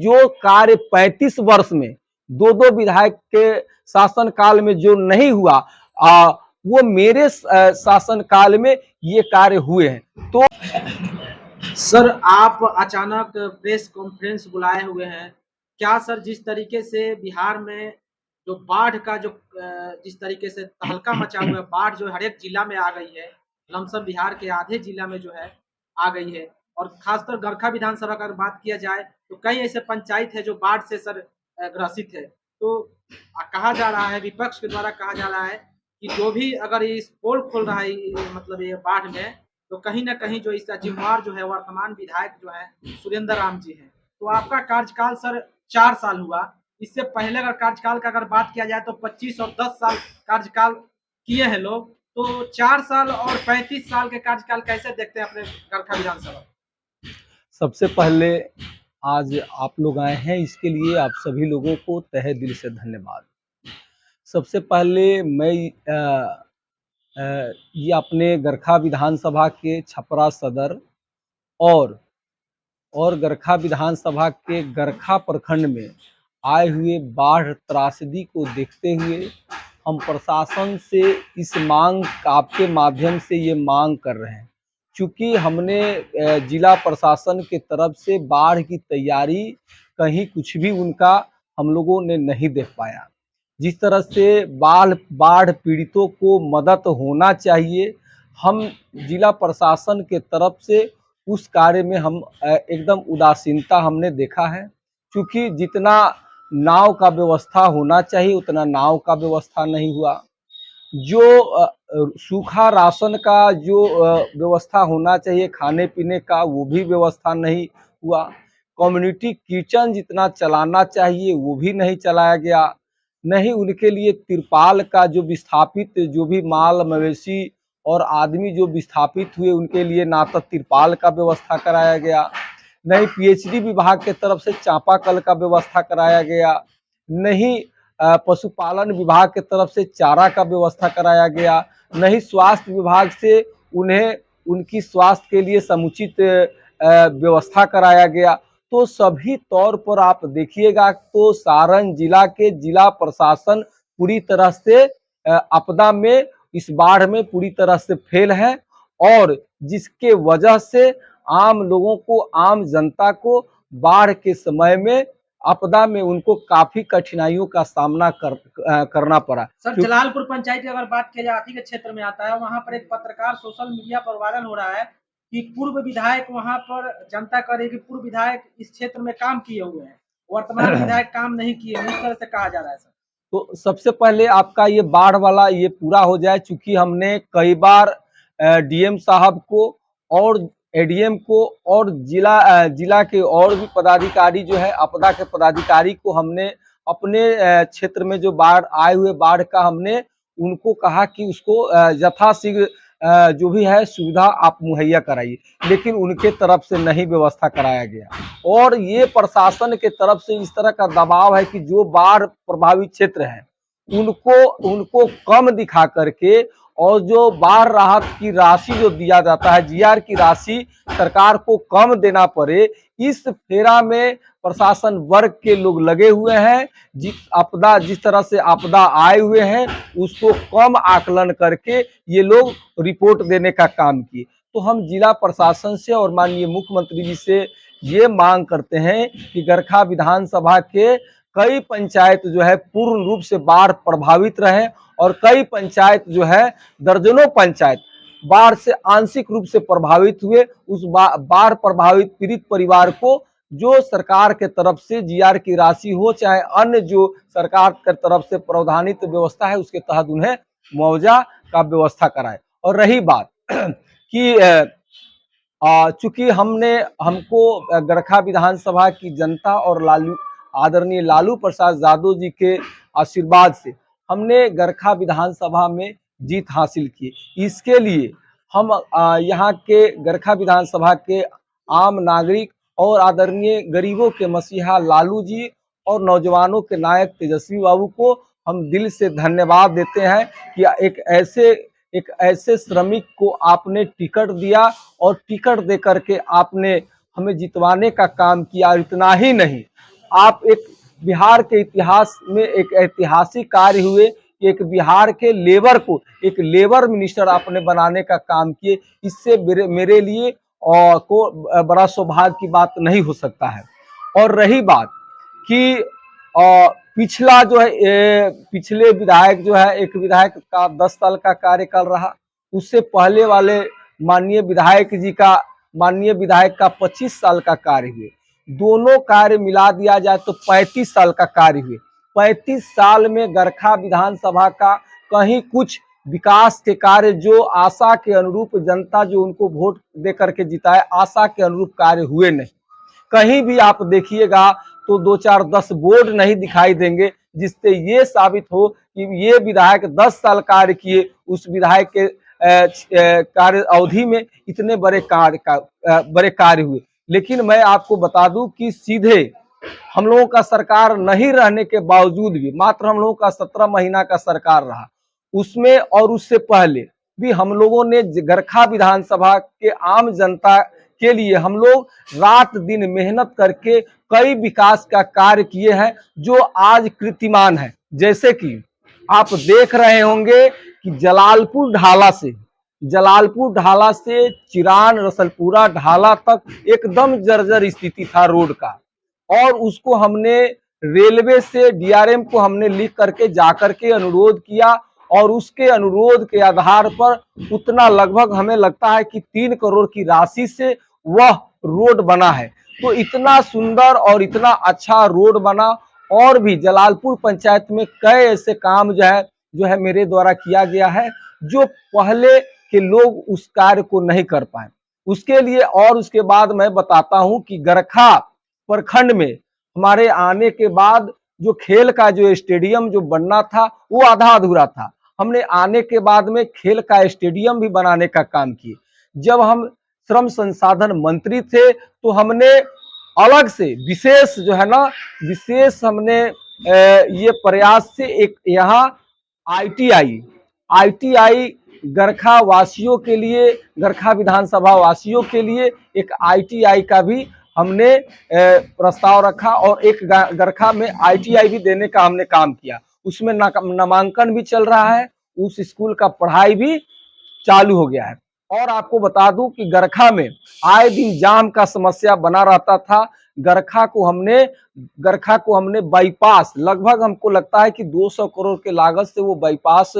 जो कार्य 35 वर्ष में दो दो विधायक के शासन काल में जो नहीं हुआ, वो मेरे शासन काल में ये कार्य हुए हैं। तो सर आप अचानक प्रेस कॉन्फ्रेंस बुलाए हुए हैं, क्या सर जिस तरीके से बिहार में जो बाढ़ का जो जिस तरीके से तहलका मचा हुआ है, बाढ़ जो हर एक जिला में आ गई है, लमसम बिहार के आधे जिला में जो है आ गई है, और खासकर गरखा विधानसभा का अगर बात किया जाए तो कई ऐसे पंचायत है जो बाढ़ से सर ग्रसित है। तो कहा जा रहा है, विपक्ष के द्वारा कहा जा रहा है कि जो भी अगर इस पोल खोल रहा है मतलब ये बाढ़ में, तो कहीं ना कहीं जो इसका जिम्मेवार जो है वर्तमान विधायक जो है सुरेंद्र राम जी हैं। तो आपका कार्यकाल सर 4 साल हुआ, इससे पहले अगर कार्यकाल का अगर बात किया जाए तो 25 और 10 साल कार्यकाल किए हैं लोग। तो 4 साल और 35 साल के कार्यकाल कैसे देखते हैं अपने गरखा विधानसभा? सबसे पहले आज आप लोग आए हैं, इसके लिए आप सभी लोगों को तहे दिल से धन्यवाद। सबसे पहले मैं ये अपने गरखा विधानसभा के छपरा सदर और गरखा विधानसभा के गरखा प्रखंड में आए हुए बाढ़ त्रासदी को देखते हुए हम प्रशासन से इस मांग आपके माध्यम से ये मांग कर रहे हैं, क्योंकि हमने जिला प्रशासन के तरफ से बाढ़ की तैयारी कहीं कुछ भी उनका हम लोगों ने नहीं देख पाया। जिस तरह से बाढ़ पीड़ितों को मदद होना चाहिए, हम जिला प्रशासन के तरफ से उस कार्य में हम एकदम उदासीनता हमने देखा है। क्योंकि जितना नाव का व्यवस्था होना चाहिए उतना नाव का व्यवस्था नहीं हुआ। जो सूखा राशन का जो व्यवस्था होना चाहिए खाने पीने का, वो भी व्यवस्था नहीं हुआ। कम्युनिटी किचन जितना चलाना चाहिए वो भी नहीं चलाया गया। नहीं उनके लिए तिरपाल का जो विस्थापित जो भी माल मवेशी और आदमी जो विस्थापित हुए उनके लिए ना तो तिरपाल का व्यवस्था कराया गया, नहीं पीएचडी विभाग के तरफ से चापाकल का व्यवस्था कराया गया, नहीं पशुपालन विभाग के तरफ से चारा का व्यवस्था कराया गया, नहीं स्वास्थ्य विभाग से उन्हें उनकी स्वास्थ्य के लिए समुचित व्यवस्था कराया गया। तो सभी तौर पर आप देखिएगा तो सारण जिला के जिला प्रशासन पूरी तरह से आपदा में इस बाढ़ में पूरी तरह से फेल है, और जिसके वजह से आम लोगों को, आम जनता को बाढ़ के समय में आपदा में उनको काफी कठिनाइयों का सामना करना पड़ा। सर जलालपुर पंचायत की अगर बात किया जाए, आप ही के क्षेत्र में आता है, वहां पर एक पत्रकार सोशल मीडिया पर वायरल हो रहा है कि पूर्व विधायक वहां पर जनता कह रही है कि पूर्व विधायक इस क्षेत्र में काम किए हुए हैं, वर्तमान विधायक काम नहीं किए, इस तरह से कहा जा रहा है सर। तो सबसे पहले आपका ये बाढ़ वाला ये पूरा हो जाए, चूंकि हमने कई बार डीएम साहब को और एडीएम को और जिला के और भी पदाधिकारी जो है आपदा के पदाधिकारी को हमने अपने क्षेत्र में जो बाढ़ आए हुए बाढ़ का हमने उनको कहा कि उसको यथाशीघ्र जो भी है सुविधा आप मुहैया कराइए, लेकिन उनके तरफ से नहीं व्यवस्था कराया गया। और ये प्रशासन के तरफ से इस तरह का दबाव है कि जो बाढ़ प्रभावित क्षेत्र है उनको कम दिखा करके, और जो बाढ़ राहत की राशि जो दिया जाता है जीआर की राशि सरकार को कम देना पड़े, इस फेरा में प्रशासन वर्ग के लोग लगे हुए हैं। जिस तरह से आपदा आए हुए हैं उसको कम आकलन करके ये लोग रिपोर्ट देने का काम किए। तो हम जिला प्रशासन से और माननीय मुख्यमंत्री जी से ये मांग करते हैं कि गरखा विधानसभा के कई पंचायत जो है पूर्ण रूप से बाढ़ प्रभावित रहे, और कई पंचायत जो है दर्जनों पंचायत बाढ़ से आंशिक रूप से प्रभावित हुए। उस बाढ़ प्रभावित पीड़ित परिवार को जो सरकार के तरफ से जीआर की राशि हो चाहे अन्य जो सरकार की तरफ से प्रावधानित व्यवस्था है उसके तहत उन्हें मुआवजा का व्यवस्था कराए। और रही बात कि चूंकि हमको गरखा विधानसभा की जनता और आदरणीय लालू प्रसाद यादव जी के आशीर्वाद से हमने गरखा विधानसभा में जीत हासिल की। इसके लिए हम यहाँ के गरखा विधानसभा के आम नागरिक और आदरणीय गरीबों के मसीहा लालू जी और नौजवानों के नायक तेजस्वी बाबू को हम दिल से धन्यवाद देते हैं कि एक ऐसे श्रमिक को आपने टिकट दिया, और टिकट दे करके आपने हमें जितवाने का काम किया। इतना ही नहीं, आप एक बिहार के इतिहास में एक ऐतिहासिक कार्य हुए कि एक बिहार के लेबर को एक लेबर मिनिस्टर आपने बनाने का काम किए। इससे मेरे लिए को बड़ा सौभाग्य की बात नहीं हो सकता है। और रही बात कि पिछला जो है पिछले विधायक जो है, एक विधायक का 10 साल का कार्यकाल रहा, उससे पहले वाले माननीय विधायक का 25 साल का कार्य हुए। दोनों कार्य मिला दिया जाए तो 35 साल का कार्य हुए। 35 साल में गरखा विधानसभा का कहीं कुछ विकास के कार्य जो आशा के अनुरूप, जनता जो उनको वोट दे करके जिताए, आशा के अनुरूप कार्य हुए नहीं। कहीं भी आप देखिएगा तो 2-4-10 बोर्ड नहीं दिखाई देंगे जिससे ये साबित हो कि ये विधायक 10 साल कार्य किए, उस विधायक के कार्य अवधि में इतने बड़े कार्य हुए। लेकिन मैं आपको बता दूं कि सीधे हम लोगों का सरकार नहीं रहने के बावजूद भी, मात्र हम लोगों का 17 महीना का सरकार रहा, उसमें और उससे पहले भी हम लोगों ने गरखा विधानसभा के आम जनता के लिए हम लोग रात दिन मेहनत करके कई विकास का कार्य किए हैं जो आज कीर्तिमान है। जैसे कि आप देख रहे होंगे कि जलालपुर ढाला से चिरान रसलपुरा ढाला तक एकदम जर्जर स्थिति था रोड का, और उसको हमने रेलवे से डीआरएम को हमने लिख करके जाकर के अनुरोध किया, और उसके अनुरोध के आधार पर उतना लगभग हमें लगता है कि 3 करोड़ की राशि से वह रोड बना है। तो इतना सुंदर और इतना अच्छा रोड बना। और भी जलालपुर पंचायत में कई ऐसे काम जो है मेरे द्वारा किया गया है जो पहले के लोग उस कार्य को नहीं कर पाए। उसके लिए और उसके बाद मैं बताता हूं कि गरखा प्रखंड में हमारे आने के बाद जो खेल का जो स्टेडियम जो बनना था वो आधा अधूरा था। हमने आने के बाद में खेल का स्टेडियम भी बनाने का काम किए। जब हम श्रम संसाधन मंत्री थे तो हमने अलग से विशेष हमने ये प्रयास से एक यहाँ आईटीआई गरखा वासियों के लिए, गरखा विधानसभा वासियों के लिए एक आईटीआई का भी हमने प्रस्ताव रखा, और एक गरखा में आईटीआई भी देने का हमने काम किया। उसमें नामांकन भी चल रहा है, उस स्कूल का पढ़ाई भी चालू हो गया है। और आपको बता दूं कि गरखा में आए दिन जाम का समस्या बना रहता था। गरखा को हमने बाईपास, लगभग हमको लगता है कि 200 करोड़ के लागत से वो बाईपास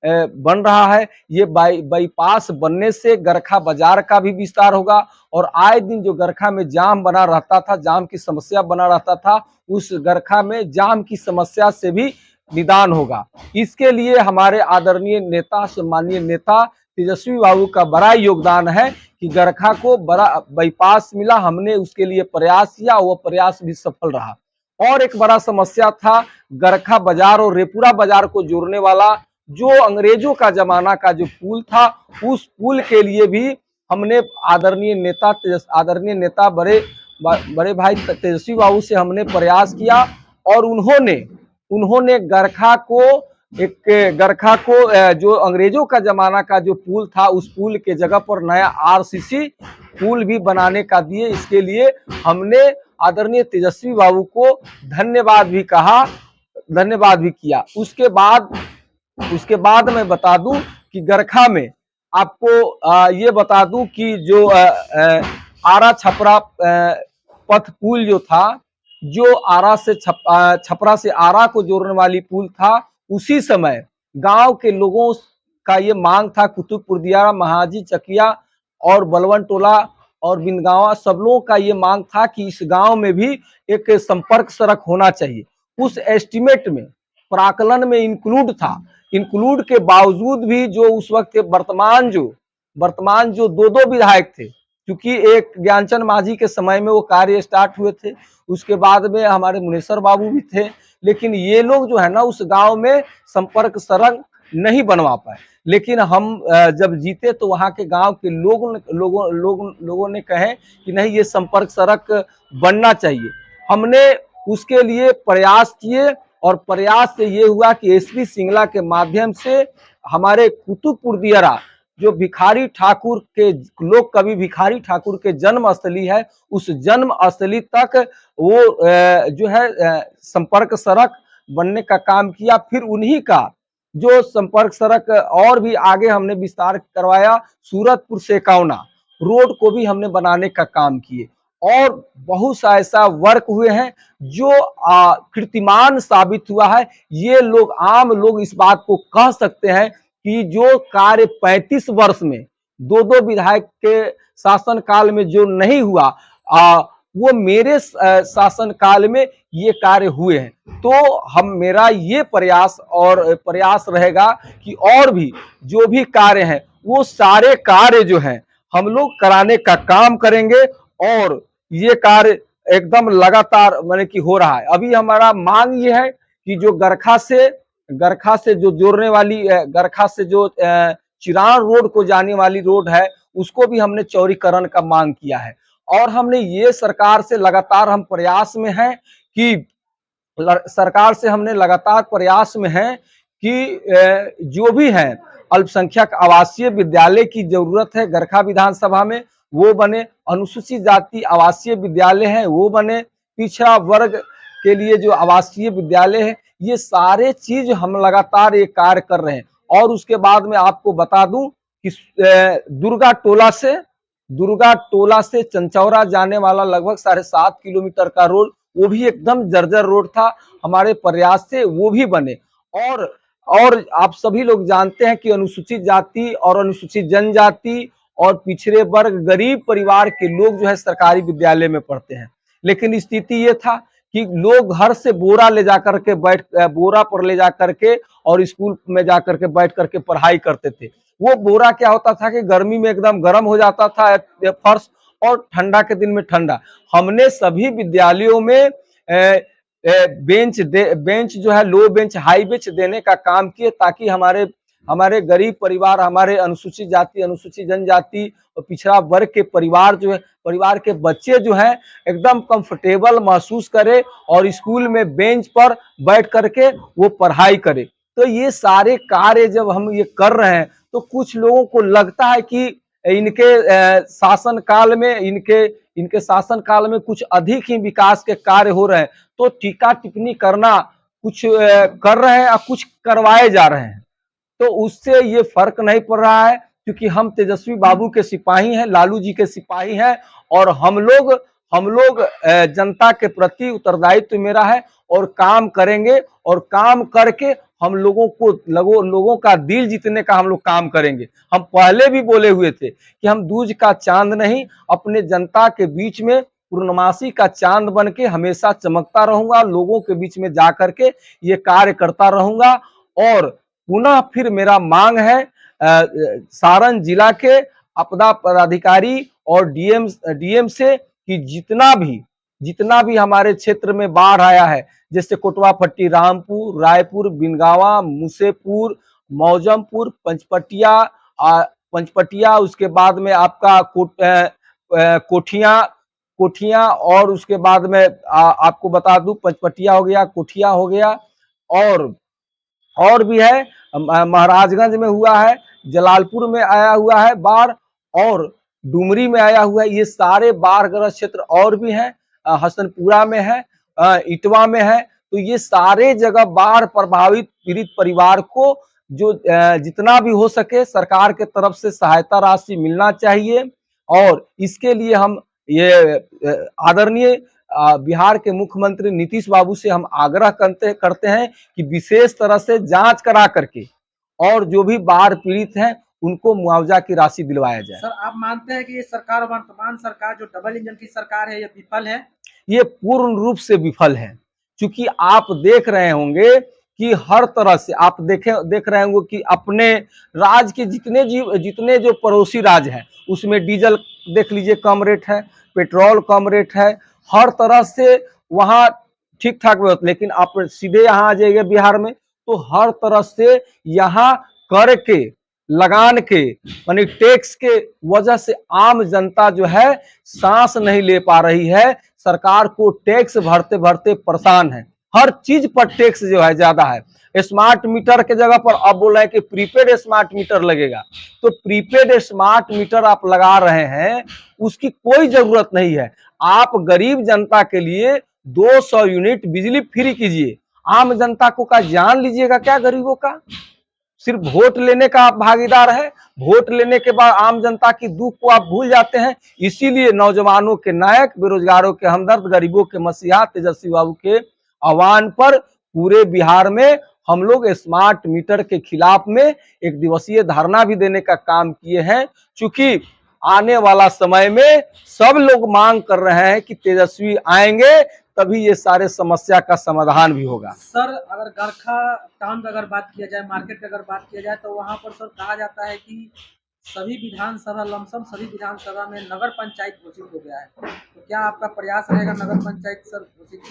बन रहा है। ये बाईपास बनने से गरखा बाजार का भी विस्तार होगा, और आए दिन जो गरखा में जाम बना रहता था, जाम की समस्या बना रहता था, उस गरखा में जाम की समस्या से भी निदान होगा। इसके लिए हमारे आदरणीय नेता, सम्मानीय नेता तेजस्वी बाबू का बड़ा योगदान है कि गरखा को बड़ा बाईपास मिला। हमने उसके लिए प्रयास किया, वो प्रयास भी सफल रहा। और एक बड़ा समस्या था गरखा बाजार और रेपुरा बाजार को जोड़ने वाला जो अंग्रेजों का जमाना का जो पुल था, उस पुल के लिए भी हमने आदरणीय नेता बड़े भाई तेजस्वी बाबू से हमने प्रयास किया, और उन्होंने गरखा को जो अंग्रेजों का जमाना का जो पुल था, उस पुल के जगह पर नया आरसीसी पुल भी बनाने का दिए। इसके लिए हमने आदरणीय तेजस्वी बाबू को धन्यवाद भी किया। उसके बाद मैं बता दूं कि गरखा में आपको ये बता दूं कि जो आरा छपरा पथ पुल जो था, जो आरा से छपरा से आरा को जोड़ने वाली पुल था, उसी समय गांव के लोगों का ये मांग था, कुतुबपुर दियारा, महाजी, चकिया और बलवन टोला और बिनगांवा, सब लोगों का ये मांग था कि इस गांव में भी एक संपर्क सड़क होना चाहिए। उस एस्टिमेट में, प्राकलन में इंक्लूड के बावजूद भी जो उस वक्त वर्तमान जो दो विधायक थे, क्योंकि एक ज्ञानचंद माझी के समय में वो कार्य स्टार्ट हुए थे, उसके बाद में हमारे मुनेश्वर बाबू भी थे, लेकिन ये लोग जो है ना उस गांव में संपर्क सड़क नहीं बनवा पाए। लेकिन हम जब जीते तो वहां के गांव के लोगों ने कहे कि नहीं, ये संपर्क सड़क बनना चाहिए। हमने उसके लिए प्रयास किए, और प्रयास से ये हुआ कि एसपी सिंगला के माध्यम से हमारे कुतुबपुर दियारा जो भिखारी ठाकुर के लोक कवि भिखारी ठाकुर के जन्म स्थली है, उस जन्म स्थली तक वो जो है संपर्क सड़क बनने का काम किया। फिर उन्हीं का जो संपर्क सड़क और भी आगे हमने विस्तार करवाया, सूरतपुर से कावना रोड को भी हमने बनाने का काम किए। और बहुत सा ऐसा वर्क हुए हैं जो कीर्तिमान साबित हुआ है। ये लोग आम लोग इस बात को कह सकते हैं कि जो कार्य 35 वर्ष में दो विधायक के शासन काल में जो नहीं हुआ, वो मेरे शासन काल में ये कार्य हुए हैं। तो हम मेरा ये प्रयास रहेगा कि और भी जो भी कार्य हैं वो सारे कार्य जो हैं हम लोग कराने का काम करेंगे। और ये कार्य एकदम लगातार माने कि हो रहा है। अभी हमारा मांग ये है कि जो गरखा से जो जोड़ने वाली गरखा से जो चिरान रोड को जाने वाली रोड है, उसको भी हमने चौड़ीकरण का मांग किया है। और हमने ये सरकार से लगातार हम प्रयास में हैं कि सरकार से हमने लगातार प्रयास में है कि जो भी है अल्पसंख्यक आवासीय विद्यालय की जरूरत है गरखा विधानसभा में, वो बने। अनुसूचित जाति आवासीय विद्यालय है वो बने। पिछड़ा वर्ग के लिए जो आवासीय विद्यालय है, ये सारे चीज हम लगातार ये कार्य कर रहे हैं। और उसके बाद में आपको बता दूं कि दुर्गा टोला से चंचौरा जाने वाला लगभग 7.5 किलोमीटर का रोड, वो भी एकदम जर्जर रोड था। हमारे प्रयास से वो भी बने। और आप सभी लोग जानते हैं कि अनुसूचित जाति और अनुसूचित जनजाति और पिछड़े वर्ग गरीब परिवार के लोग जो है सरकारी विद्यालय में पढ़ते हैं। लेकिन स्थिति ये था कि लोग घर से बोरा ले जाकर के बोरा पर ले जाकर के और स्कूल में जाकर के बैठ करके पढ़ाई करते थे। वो बोरा क्या होता था कि गर्मी में एकदम गर्म हो जाता था फर्श, और ठंडा के दिन में ठंडा। हमने सभी विद्यालयों में बेंच जो है लो बेंच हाई बेंच देने का काम किए, ताकि हमारे गरीब परिवार, हमारे अनुसूचित जाति अनुसूचित जनजाति और पिछड़ा वर्ग के परिवार के बच्चे जो हैं एकदम कंफर्टेबल महसूस करे और स्कूल में बेंच पर बैठ करके वो पढ़ाई करे। तो ये सारे कार्य जब हम ये कर रहे हैं तो कुछ लोगों को लगता है कि इनके शासन काल में कुछ अधिक ही विकास के कार्य हो रहे हैं, तो टीका टिप्पणी करना कुछ कर रहे हैं और कुछ करवाए जा रहे हैं। तो उससे ये फर्क नहीं पड़ रहा है, क्योंकि हम तेजस्वी बाबू के सिपाही हैं, लालू जी के सिपाही हैं। और हम लोग जनता के प्रति उत्तरदायित्व मेरा है और काम करेंगे। और काम करके हम लोगों का दिल जीतने का हम लोग काम करेंगे। हम पहले भी बोले हुए थे कि हम दूज का चांद नहीं, अपने जनता के बीच में पूर्णमासी का चांद बन के हमेशा चमकता रहूंगा, लोगों के बीच में जा करके ये कार्य करता रहूंगा। और पुनः फिर मेरा मांग है सारण जिला के आपदा पदाधिकारी और डीएम से कि जितना भी हमारे क्षेत्र में बाढ़ आया है, जैसे कोटवा पट्टी, रामपुर, रायपुर, बिनगावा, मुसेपुर, मौजमपुर, पंचपटिया, उसके बाद में आपका कोठिया, और उसके बाद में आपको बता दूं पंचपटिया हो गया, कोठिया हो गया, और भी है महाराजगंज में हुआ है, जलालपुर में आया हुआ है बाढ़, और डुमरी में आया हुआ है। ये सारे बाढ़ग्रस्त क्षेत्र और भी हैं, हसनपुरा में है, इटवा में है। तो ये सारे जगह बाढ़ प्रभावित पीड़ित परिवार को जो जितना भी हो सके सरकार के तरफ से सहायता राशि मिलना चाहिए। और इसके लिए हम ये आदरणीय बिहार के मुख्यमंत्री नीतीश बाबू से हम आग्रह करते हैं कि विशेष तरह से जांच करा करके और जो भी बाढ़ पीड़ित हैं उनको मुआवजा की राशि दिलवाया जाए। सर, आप मानते हैं कि ये सरकार, वर्तमान सरकार जो डबल इंजन की सरकार है, ये विफल है? ये पूर्ण रूप से विफल है, क्योंकि आप देख रहे होंगे कि हर तरह से आप देख रहे होंगे कि अपने राज्य के जितने जो पड़ोसी राज्य हैं उसमें डीजल देख लीजिए कम रेट है, पेट्रोल कम रेट है, हर तरह से वहाँ ठीक ठाक व्यवस्था। लेकिन आप सीधे यहाँ आ जाइए बिहार में तो हर तरह से यहाँ कर के लगान के यानी टैक्स के वजह से आम जनता जो है सांस नहीं ले पा रही है। सरकार को टैक्स भरते भरते परेशान है, हर चीज पर टैक्स जो है ज्यादा है। स्मार्ट मीटर के जगह पर अब बोल रहे हैं कि प्रीपेड स्मार्ट मीटर लगेगा। तो प्रीपेड स्मार्ट मीटर आप लगा रहे हैं, उसकी कोई जरूरत नहीं है। आप गरीब जनता के लिए 200 यूनिट बिजली फ्री कीजिए। आम जनता को का जान लीजिएगा क्या गरीबों का? सिर्फ वोट लेने का आप भागीदार है। वोट लेने के बाद आम जनता की दुख को आप भूल जाते हैं। इसीलिए नौजवानों के नायक, बेरोजगारों के हमदर्द, गरीबों के मसीहा तेजस्वी बाबू के आह्वान पर पूरे बिहार में हम लोग स्मार्ट मीटर के खिलाफ में एक दिवसीय धरना भी देने का काम किए हैं। चूंकि आने वाला समय में सब लोग मांग कर रहे हैं कि तेजस्वी आएंगे तभी ये सारे समस्या का समाधान भी होगा। सर अगर गरखा टाउन की अगर बात किया जाए, मार्केट की अगर बात किया जाए, तो वहाँ पर सर कहा जाता है कि सभी विधानसभा लमसम सभी विधानसभा में नगर पंचायत घोषित हो गया है। तो क्या आपका प्रयास रहेगा नगर पंचायत सर घोषित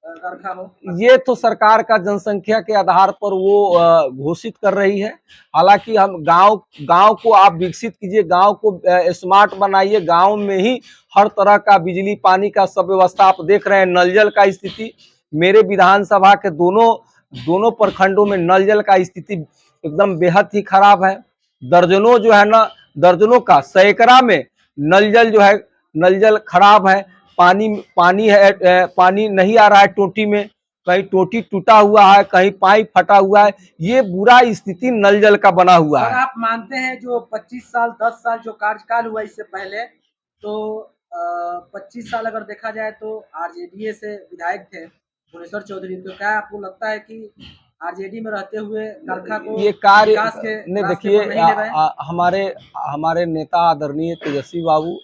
गरखा हो? ये तो सरकार का जनसंख्या के आधार पर वो घोषित कर रही है। हालांकि हम गांव गांव को आप विकसित कीजिए, गांव को स्मार्ट बनाइए, गांव में ही हर तरह का बिजली पानी का सब व्यवस्था आप देख रहे हैं। नल जल का स्थिति मेरे विधानसभा के दोनों प्रखंडों में नल जल का स्थिति एकदम बेहद ही खराब है। दर्जनों जो है ना, दर्जनों का सैकड़ा में नल जल जो है, नल जल खराब है। पानी है, पानी नहीं आ रहा है टोटी में, कहीं टोटी टूटा हुआ है, कहीं पाइप फटा हुआ है। ये बुरा स्थिति नल जल का बना हुआ सर है। आप मानते हैं जो 25 साल 10 साल जो कार्यकाल हुआ इससे पहले, तो 25 साल अगर देखा जाए तो आरजेडी से विधायक थे भुवनेश्वर चौधरी, तो क्या आपको लगता है कि आरजेडी में रहते हुए गरखा को ये कार्य विकास के ने रास्ते देखिए, पर नहीं ले रहे हैं? हमारे नेता आदरणीय तेजस्वी बाबू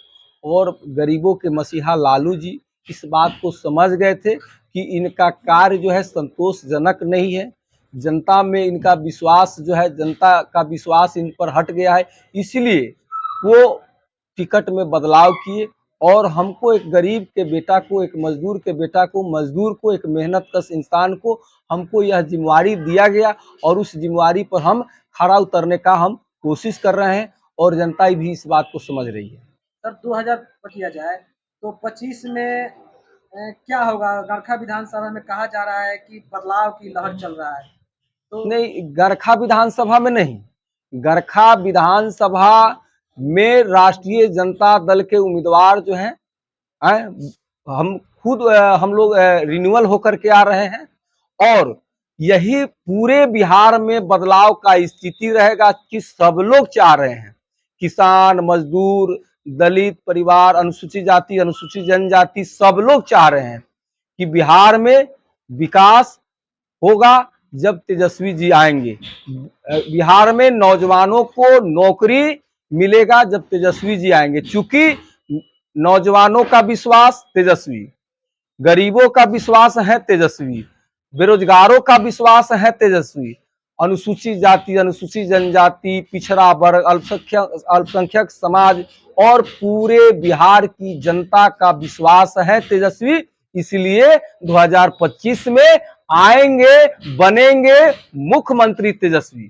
और गरीबों के मसीहा लालू जी इस बात को समझ गए थे कि इनका कार्य जो है संतोषजनक नहीं है। जनता में इनका विश्वास जो है, जनता का विश्वास इन पर हट गया है। इसलिए वो टिकट में बदलाव किए और हमको, एक गरीब के बेटा को, एक मजदूर के बेटा को, मजदूर को, एक मेहनत कश इंसान को हमको यह जिम्मेवारी दिया गया और उस जिम्मेवारी पर हम खरा उतरने का हम कोशिश कर रहे हैं और जनता भी इस बात को समझ रही है। सर 2000 किया जाए तो 25 में क्या होगा? गरखा विधानसभा में कहा जा रहा है कि बदलाव की लहर चल रहा है, तो नहीं, गरखा विधानसभा में नहीं, गरखा विधानसभा में राष्ट्रीय जनता दल के उम्मीदवार जो हैं, हम खुद हम लोग रिन्यूअल होकर के आ रहे हैं और यही पूरे बिहार में बदलाव का स्थिति रहेगा कि सब लोग चाह रहे हैं, किसान, मजदूर, दलित परिवार, अनुसूचित जाति, अनुसूचित जनजाति, सब लोग चाह रहे हैं कि बिहार में विकास होगा जब तेजस्वी जी आएंगे। बिहार में नौजवानों को नौकरी मिलेगा जब तेजस्वी जी आएंगे। चूंकि नौजवानों का विश्वास तेजस्वी, गरीबों का विश्वास है तेजस्वी, बेरोजगारों का विश्वास है तेजस्वी, अनुसूचित जाति, अनुसूचित जनजाति, पिछड़ा वर्ग, अल्पसंख्यक समाज और पूरे बिहार की जनता का विश्वास है तेजस्वी। इसलिए 2025 में आएंगे, बनेंगे मुख्यमंत्री तेजस्वी।